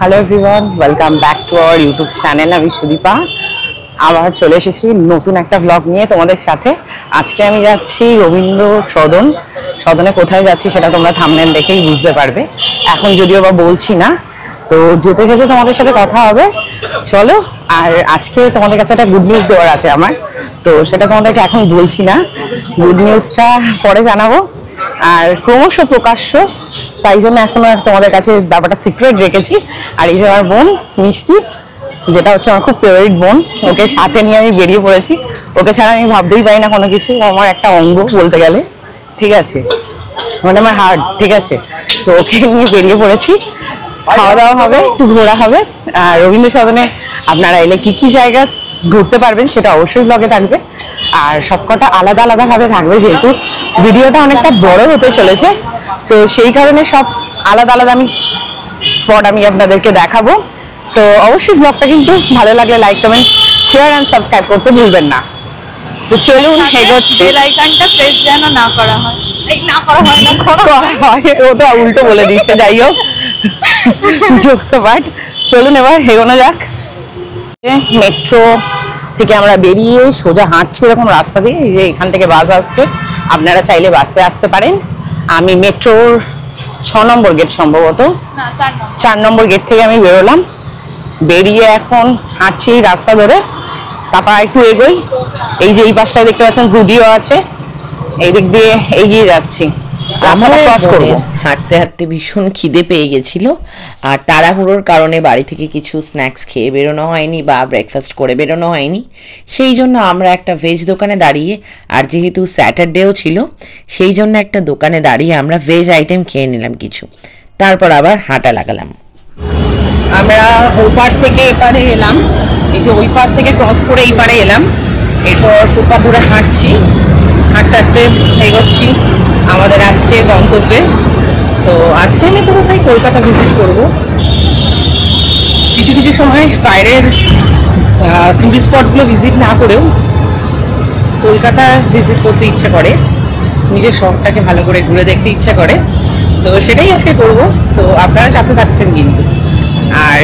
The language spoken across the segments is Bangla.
Hello everyone, welcome back to our YouTube channel. আমি সুদীপা, আবার চলে এসেছি নতুন একটা ব্লগ নিয়ে তোমাদের সাথে। আজকে আমি যাচ্ছি রবীন্দ্র সদনে। কোথায় যাচ্ছি সেটা তোমরা থাম্বনেল দেখেই বুঝতে পারবে। এখন যদিও বা বলছি না, তো যেতে যেতে তোমাদের সাথে কথা হবে। চলো। আর আজকে তোমাদের কাছে একটা গুড নিউজ দেওয়ার আছে আমার, তো সেটা তোমাদেরকে এখন বলছি না, গুড নিউজটা পরে জানাবো। আর ক্রমশ প্রকাশ্য, তাই জন্য এখনো তোমাদের কাছে ব্যাপারটা সিক্রেট রেখেছি। আর এই যে আমার বোন মিষ্টি, যেটা হচ্ছে আমার খুব ফেভারিট বোন, ওকে সাথে নিয়ে আমি বেরিয়ে পড়েছি। ওকে ছাড়া আমি ভাবতেই পারি না কোনো কিছু, আমার একটা অঙ্গ বলতে গেলে, ঠিক আছে, মানে আমার হার্ট, ঠিক আছে। তো ওকে নিয়ে বেরিয়ে পড়েছি, খাওয়া দাওয়া হবে, একটু ঘোরা হবে। আর রবীন্দ্র সদনে আপনারা এলে কি কি জায়গা ঘুরতে পারবেন সেটা অবশ্যই ব্লগে থাকবে। আর সবকটা আলাদা আলাদা ভাবে থাকবে, যেহেতু ভিডিওটা অনেকটা বড় হতে চলেছে, তো সেই কারণে সব আলাদা আলাদা স্পট আমি আপনাদেরকে দেখাবো। তো অবশ্যই ব্লগটা কিন্তু ভালো লাগলে like comment share and subscribe করতে ভুলবেন না। তো চলুন এগোচ্ছি। বেল আইকনটা প্রেস যেন না করা হয়, ও তো উল্টো বলে দিচ্ছে, যাই হোক জোকস অ্যাপার্ট, চলুন এবার এগোনো যাক। মেট্রো থেকে আমরা বেরিয়ে সোজা হাঁটছি এরকম রাস্তা দিয়ে, এই যে এখান থেকে বাস আসছে, আপনারা চাইলে বাসে আসতে পারেন। আমি মেট্রোর 6 নম্বর গেট, সম্ভবত 4 নম্বর গেট থেকে আমি বেরোলাম, বেরিয়ে এখন হাঁটছি রাস্তা ধরে। তারপর একটু এগোই, এই যে এই পাশটায় দেখতে পাচ্ছেন জুডিও আছে, এই দিক দিয়ে এগিয়ে যাচ্ছি। হাঁটতে হাঁটতে ভীষণ খিদে পেয়ে গেছিল, আর তাড়াহুড়োর কারণে বাড়ি থেকে কিছু স্ন্যাক্স খেয়ে বেরোনো হয়নি বা ব্রেকফাস্ট করে বেরোনো হয়নি। সেই জন্য আমরা একটা ভেজ দোকানে দাঁড়িয়ে, আর যেহেতু স্যাটারডেও ছিল সেই জন্য একটা দোকানে দাঁড়িয়ে আমরা ভেজ আইটেম খেয়ে নিলাম কিছু, তারপর আবার হাঁটা লাগালাম। আমরা ওই পার থেকে এপারে এলাম, এই যে ওই পার থেকে ক্রস করে এই পারে এলাম, এরপর ফুটপাথ ধরে হাঁটছি, হাঁটতে হাঁটতে এগোচ্ছি আমাদের আজকের গন্তব্যে। তো আজকে আমি পুরোটাই কলকাতা ভিজিট করব। কিছু কিছু সময় বাইরের টুরিস্ট স্পটগুলো ভিজিট না করেও কলকাতা ভিজিট করতে ইচ্ছে করে, নিজের শহরটাকে ভালো করে ঘুরে দেখতে ইচ্ছে করে, তো সেটাই আজকে করব। তো আপনারা সাথে থাকছেন কিন্তু, আর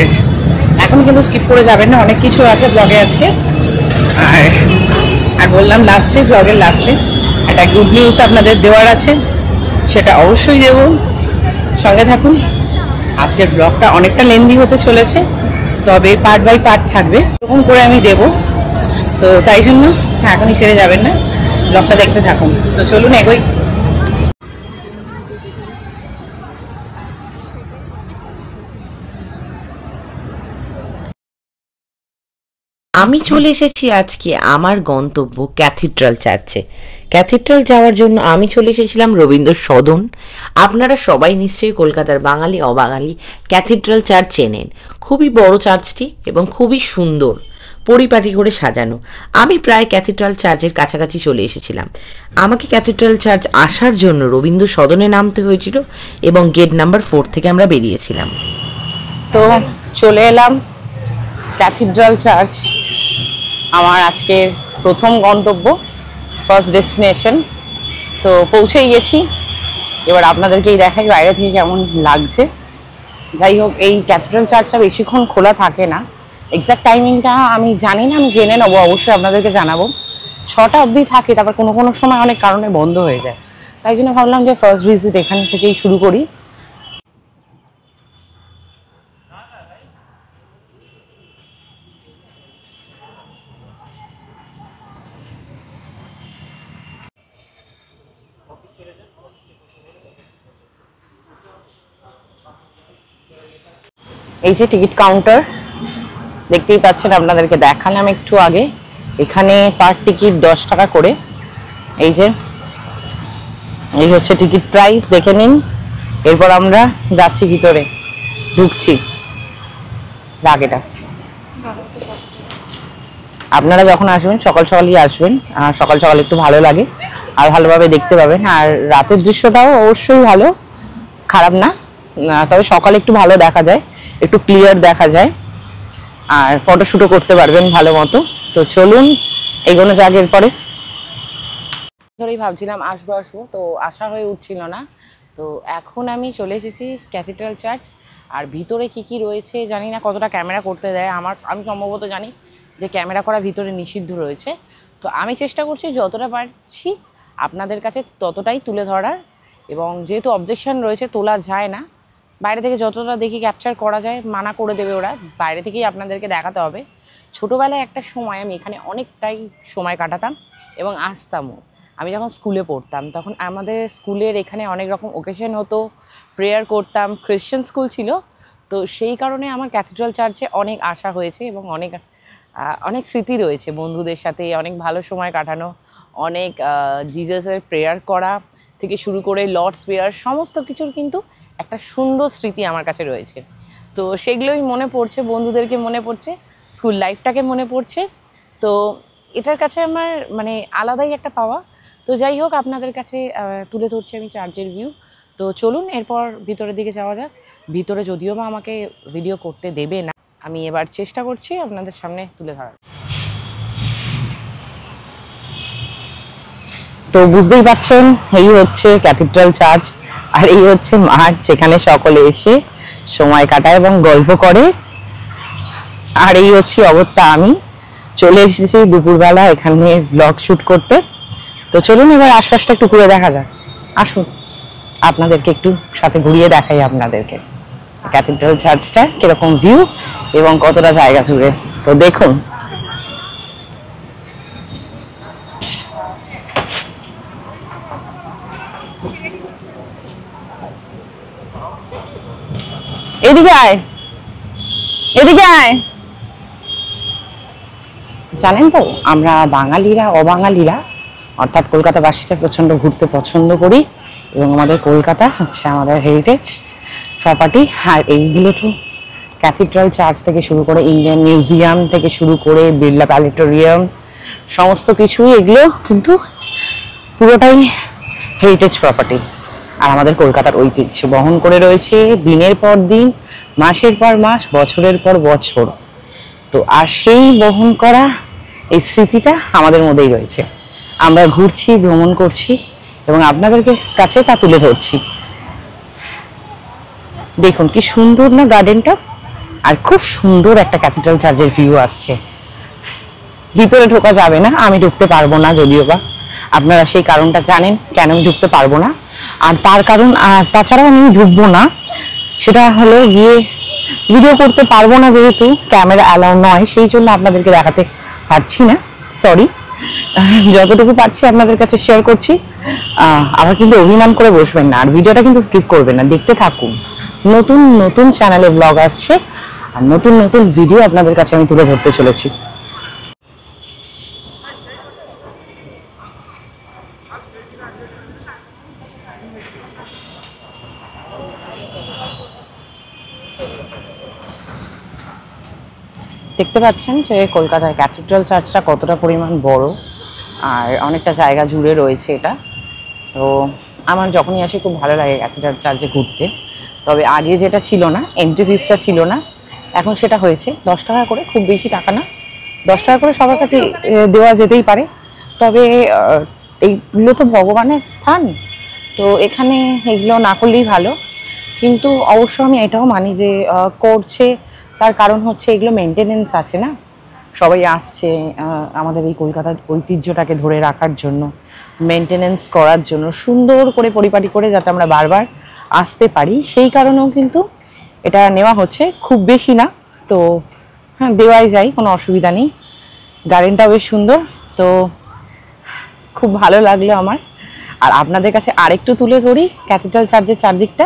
এখন কিন্তু স্কিপ করে যাবেন না, অনেক কিছু আছে ব্লগে আজকে। আর বললাম লাস্টে, ব্লগের লাস্টে একটা গুড নিউজ আপনাদের দেওয়ার আছে, সেটা অবশ্যই দেব, সঙ্গে থাকুন। আজকের ব্লগটা অনেকটা লেন্দি হতে চলেছে, তবে পার্ট বাই পার্ট থাকবে, এরকম করে আমি দেব। তো তাই জন্য এখনই ছেড়ে যাবেন না, ব্লগটা দেখতে থাকুন। তো চলুন এগোই। আমি চলে এসেছি আজকে আমার গন্তব্য ক্যাথিড্রাল চার্চে। ক্যাথিড্রাল যাওয়ার জন্য আমি চলে এসেছিলাম রবীন্দ্র সদন। আপনারা সবাই নিশ্চয়ই কলকাতার বাঙালি অবাঙালি ক্যাথিড্রাল চার্চ চেনেন। খুবই বড় চার্চটি এবং খুবই সুন্দর, পরিপাটি করে সাজানো। আমি প্রায় ক্যাথিড্রাল চার্চের কাছাকাছি চলে এসেছিলাম। আমাকে ক্যাথিড্রাল চার্চ আসার জন্য রবীন্দ্র সদনে নামতে হয়েছিল এবং গেট নাম্বার 4 থেকে আমরা বেরিয়েছিলাম। তো চলে এলাম ক্যাথিড্রাল চার্চ, আমার আজকের প্রথম গন্তব্য, ফার্স্ট ডেস্টিনেশন। তো পৌঁছেই গেছি, এবার আপনাদেরকেই দেখাই বাইরে থেকে কেমন লাগছে। যাই হোক, এই ক্যাথিড্রাল চার্চটা বেশিক্ষণ খোলা থাকে না, এক্স্যাক্ট টাইমিংটা আমি জানি না, আমি জেনে নেবো, অবশ্যই আপনাদেরকে জানাবো। 6টা অবধি থাকে, তারপর কোনো কোনো সময় অনেক কারণে বন্ধ হয়ে যায়, তাই জন্য ভাবলাম যে ফার্স্ট ভিজিট এখান থেকেই শুরু করি। এই যে টিকিট কাউন্টার দেখতেই পাচ্ছেন, আপনাদেরকে দেখালাম একটু আগে। এখানে পার টিকিট 10 টাকা করে। এই হচ্ছে টিকিট প্রাইস, দেখে নিন। এরপর আমরা যাচ্ছি ভিতরে, ঢুকছি। আগেটা আপনারা যখন আসবেন সকাল সকালই আসবেন, সকাল সকাল একটু ভালো লাগে আর ভালোভাবে দেখতে পাবেন। আর রাতের দৃশ্যটাও অবশ্যই ভালো, খারাপ না, তবে সকালে একটু ভালো দেখা যায়, একটু ক্লিয়ার দেখা যায়, আর ফটোশুটও করতে পারবেন ভালো মতো। তো চলুন এগোনো যাক। এরপরে ধরেই ভাবছিলাম আসবো, তো আসা হয়ে উঠছিল না। তো এখন আমি চলে এসেছি ক্যাথিড্রাল চার্চ। আর ভিতরে কি কি রয়েছে জানি না, কতটা ক্যামেরা করতে দেয়। আমি সম্ভবত জানি যে ক্যামেরা করা ভিতরে নিষিদ্ধ রয়েছে। তো আমি চেষ্টা করছি যতটা পারছি আপনাদের কাছে ততটাই তুলে ধরার, এবং যেহেতু অবজেকশন রয়েছে তোলা যায় না, বাইরে থেকে যতটা দেখি ক্যাপচার করা যায় মানা করে দেবে ওরা, বাইরে থেকেই আপনাদেরকে দেখাতে হবে। ছোটোবেলায় একটা সময় আমি এখানে অনেকটাই সময় কাটাতাম এবং আসতামও। আমি যখন স্কুলে পড়তাম তখন আমাদের স্কুলের এখানে অনেক রকম ওকেশন হতো, প্রেয়ার করতাম, খ্রিশ্চান স্কুল ছিল। তো সেই কারণে আমার ক্যাথিড্রাল চার্চে অনেক আসা হয়েছে এবং অনেক স্মৃতি রয়েছে বন্ধুদের সাথে, অনেক ভালো সময় কাটানো, অনেক জিজাসের প্রেয়ার করা থেকে শুরু করে লর্ডস প্রেয়ার, সমস্ত কিছুর কিন্তু একটা সুন্দর স্মৃতি আমার কাছে রয়েছে। তো সেগুলোই মনে পড়ছে, বন্ধুদেরকে মনে পড়ছে, স্কুল লাইফটাকে মনে পড়ছে। তো এটার কাছে আমার মানে আলাদাই একটা পাওয়া। তো যাই হোক, আপনাদের কাছে তুলে ধরছি আমি চার্চের ভিউ। তো চলুন এরপর ভিতরের দিকে যাওয়া যাক। ভিতরে যদিও বা আমাকে ভিডিও করতে দেবে না, আমি এবার চেষ্টা করছি আপনাদের সামনে তুলে ধরার। তো বুঝতেই পারছেন, এই হচ্ছে ক্যাথিড্রাল চার্চ, আর এই হচ্ছে মাঠ যেখানে সকলে এসে সময় কাটায় এবং গল্প করে। আর এই হচ্ছে অবস্থা, আমি চলে এসেছি দুপুরবেলা এখানে ব্লগ শ্যুট করতে। তো চলুন এবার আশপাশটা একটু ঘুরে দেখা যাক। আসুন আপনাদেরকে একটু সাথে ঘুরিয়ে দেখাই আপনাদেরকে ক্যাথিড্রাল চার্চটা কিরকম ভিউ এবং কতটা জায়গা জুড়ে। তো দেখুন, এদিকে আয়, এদিকে আয়। জানেন তো, আমরা বাঙালিরা অবাঙালিরা অর্থাৎ কলকাতাবাসীরা প্রচণ্ড ঘুরতে পছন্দ করি, এবং আমাদের কলকাতা হচ্ছে আমাদের হেরিটেজ প্রপার্টি। আর এইগুলো তো ক্যাথিড্রাল চার্চ থেকে শুরু করে ইন্ডিয়ান মিউজিয়াম থেকে শুরু করে বিড়লা প্ল্যানেটোরিয়াম, সমস্ত কিছুই এগুলো কিন্তু পুরোটাই হেরিটেজ প্রপার্টি। আর আমাদের কলকাতার ঐতিহ্য বহন করে রয়েছে দিনের পর দিন, মাসের পর মাস, বছরের পর বছর। তো আর সেই বহন করা এই স্মৃতিটা আমাদের মধ্যেই রয়েছে। আমরা ঘুরছি, ভ্রমণ করছি এবং আপনাদের কাছে তা তুলে ধরছি। দেখুন কি সুন্দর না গার্ডেনটা, আর খুব সুন্দর একটা ক্যাথিড্রাল চার্চের ভিউ আসছে। ভিতরে ঢোকা যাবে না, আমি ঢুকতে পারবো না, যদিও বা আপনারা সেই কারণটা জানেন কেন আমি ঢুকতে পারবো না। আর তার কারণ, তাছাড়াও আমি ঢুকবো না, সেটা হলো গিয়ে ভিডিও করতে পারবো না, যেহেতু ক্যামেরা অ্যালাউ নয়, সেই জন্য আপনাদেরকে দেখাতে পারছি না, সরি। যতটুকু পারছি আপনাদের কাছে শেয়ার করছি। আবার কিন্তু অভিমান করে বসবেন না, আর ভিডিওটা কিন্তু স্কিপ করবেন না, দেখতে থাকুন। নতুন নতুন চ্যানেলে ব্লগ আসছে, আর নতুন নতুন ভিডিও আপনাদের কাছে আমি তুলে ধরতে চলেছি। দেখতে পাচ্ছেন যে কলকাতার ক্যাথিড্রাল চার্চটা কতটা পরিমাণ বড়, আর অনেকটা জায়গা জুড়ে রয়েছে এটা। তো আমার যখনই আসি খুব ভালো লাগে ক্যাথিড্রাল চার্চে ঘুরতে। তবে আগে যেটা ছিল না, এন্ট্রি ফিসটা ছিল না, এখন সেটা হয়েছে 10 টাকা করে, খুব বেশি টাকা না, 10 টাকা করে সবার কাছে দেওয়া যেতেই পারে। তবে এইগুলো তো ভগবানের স্থান, তো এখানে এগুলো না করলেই ভালো। কিন্তু অবশ্য আমি এটাও মানি যে করছে, তার কারণ হচ্ছে এগুলো মেনটেনেন্স আছে না, সবাই আসছে আমাদের এই কলকাতার ঐতিহ্যটাকে ধরে রাখার জন্য, মেনটেনেন্স করার জন্য, সুন্দর করে পরিপাটি করে যাতে আমরা বারবার আসতে পারি, সেই কারণেও কিন্তু এটা নেওয়া হচ্ছে। খুব বেশি না, তো হ্যাঁ দেওয়াই যায়, কোনো অসুবিধা নেই। গার্ডেনটাও বেশ সুন্দর, তো খুব ভালো লাগলো আমার। আর আপনাদের কাছে আরেকটু তুলে ধরি ক্যাথিড্রাল চার্চের চারদিকটা,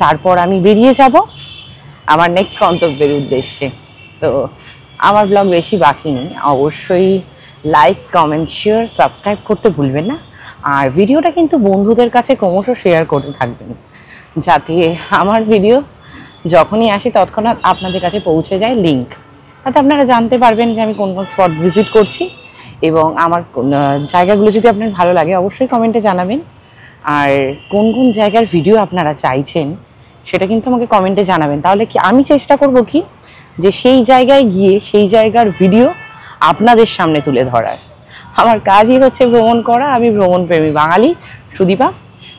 তারপর আমি বেরিয়ে যাব আমার নেক্সট গন্তব্যের উদ্দেশ্যে। তো আমার ব্লগ বেশি বাকি নেই, অবশ্যই লাইক, কমেন্ট, শেয়ার, সাবস্ক্রাইব করতে ভুলবেন না। আর ভিডিওটা কিন্তু বন্ধুদের কাছে ক্রমশ শেয়ার করতে থাকবেন, যাতে আমার ভিডিও যখনই আসি তৎক্ষণাৎ আপনাদের কাছে পৌঁছে যায় লিঙ্ক। তাতে আপনারা জানতে পারবেন যে আমি কোন কোন স্পট ভিজিট করছি, এবং আমার জায়গাগুলো যদি আপনার ভালো লাগে অবশ্যই কমেন্টে জানাবেন। আর কোন কোন জায়গার ভিডিও আপনারা চাইছেন সেটা কিন্তু আমাকে কমেন্টে জানাবেন, তাহলে কি আমি চেষ্টা করব কি যে সেই জায়গায় গিয়ে সেই জায়গার ভিডিও আপনাদের সামনে তুলে ধরার। আমার কাজই হচ্ছে ভ্রমণ করা, আমি ভ্রমণ প্রেমী বাঙালি সুদীপা।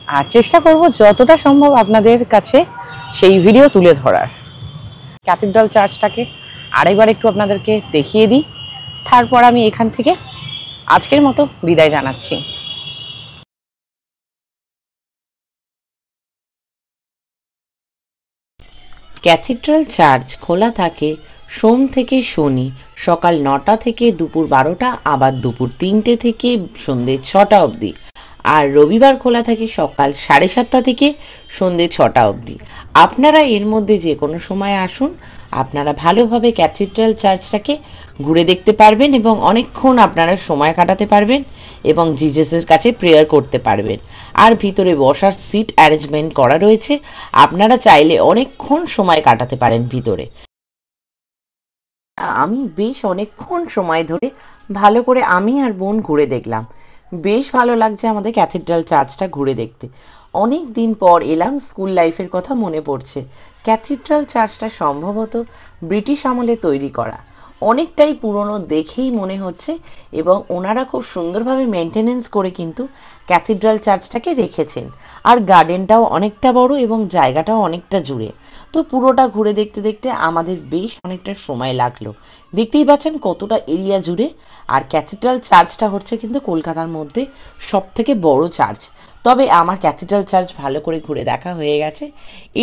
আর চেষ্টা করব যতটা সম্ভব আপনাদের কাছে সেই ভিডিও তুলে ধরার। ক্যাথিড্রাল চার্চটাকে আরেকবার একটু আপনাদেরকে দেখিয়ে দিই, তারপর আমি এখান থেকে আজকের মতো বিদায় জানাচ্ছি। ক্যাথিড্রাল চার্চ খোলা থাকে সোম থেকে শনি সকাল 9টা থেকে দুপুর 12টা, আবার দুপুর 3টে থেকে সন্ধ্যে 6টা অবধি। আর রবিবার খোলা থাকে সকাল 7:30 থেকে সন্ধ্যে 6টা অবধি। আপনারা এর মধ্যে যে কোনো সময় আসুন, আপনারা ভালোভাবে ক্যাথিড্রাল চার্চটাকে ঘুরে দেখতে পারবেন এবং অনেকক্ষণ আপনারা সময় কাটাতে পারবেন এবং জিজাসের কাছে প্রেয়ার করতে পারবেন। আর ভিতরে বসার সিট অ্যারেঞ্জমেন্ট করা রয়েছে, আপনারা চাইলে অনেকক্ষণ সময় কাটাতে পারেন ভিতরে। আমি বেশ অনেকক্ষণ সময় ধরে ভালো করে আমি আর বোন ঘুরে দেখলাম। বেশ ভালো লাগছে আমাদের ক্যাথিড্রাল চার্চটা ঘুরে দেখতে। অনেক দিন পর এলাম, স্কুল লাইফের কথা মনে পড়ছে। ক্যাথিড্রাল চার্চটা সম্ভবত ব্রিটিশ আমলে তৈরি করা, অনেকটাই পুরনো দেখেই মনে হচ্ছে এবং ওনারা খুব সুন্দরভাবে মেনটেনেন্স করে কিন্তু ক্যাথিড্রাল চার্চটাকে রেখেছেন। আর গার্ডেনটাও অনেকটা বড় এবং জায়গাটাও অনেকটা জুড়ে। তো পুরোটা ঘুরে দেখতে দেখতে আমাদের বেশ অনেকটা সময় লাগলো। দেখতেই পাচ্ছেন কতটা এরিয়া জুড়ে। আর ক্যাথিড্রাল চার্চটা হচ্ছে কিন্তু কলকাতার মধ্যে সব থেকে বড় চার্চ। তবে আমার ক্যাথিড্রাল চার্চ ভালো করে ঘুরে দেখা হয়ে গেছে।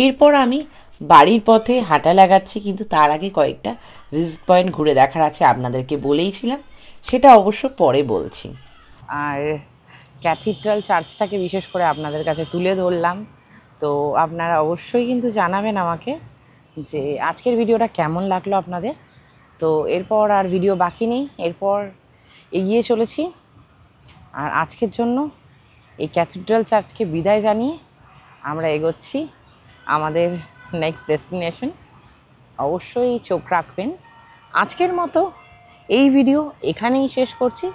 এরপর আমি বাড়ির পথে হাঁটা লাগাচ্ছি, কিন্তু তার আগে কয়েকটা ভিজিট পয়েন্ট ঘুরে দেখার আছে, আপনাদেরকে বলেইছিলাম, সেটা অবশ্য পরে বলছি। আর ক্যাথিড্রাল চার্চটাকে বিশেষ করে আপনাদের কাছে তুলে ধরলাম। তো আপনারা অবশ্যই কিন্তু জানাবেন আমাকে যে আজকের ভিডিওটা কেমন লাগলো আপনাদের। তো এরপর আর ভিডিও বাকি নেই, এরপর এগিয়ে চলেছি। আর আজকের জন্য এই ক্যাথিড্রাল চার্চকে বিদায় জানিয়ে আমরা এগোচ্ছি আমাদের নেক্সট ডেস্টিনেশন। অবশ্যই চোখ রাখবেন। আজকের মতো এই ভিডিও এখানেই শেষ করছি।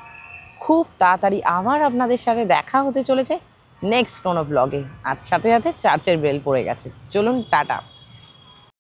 খুব তাড়াতাড়ি আবার আপনাদের সাথে দেখা হতে চলেছে নেক্সট কোনো ব্লগে। আর সাথে সাথে চার্চের বেল পড়ে গেছে। চলুন, টাটা।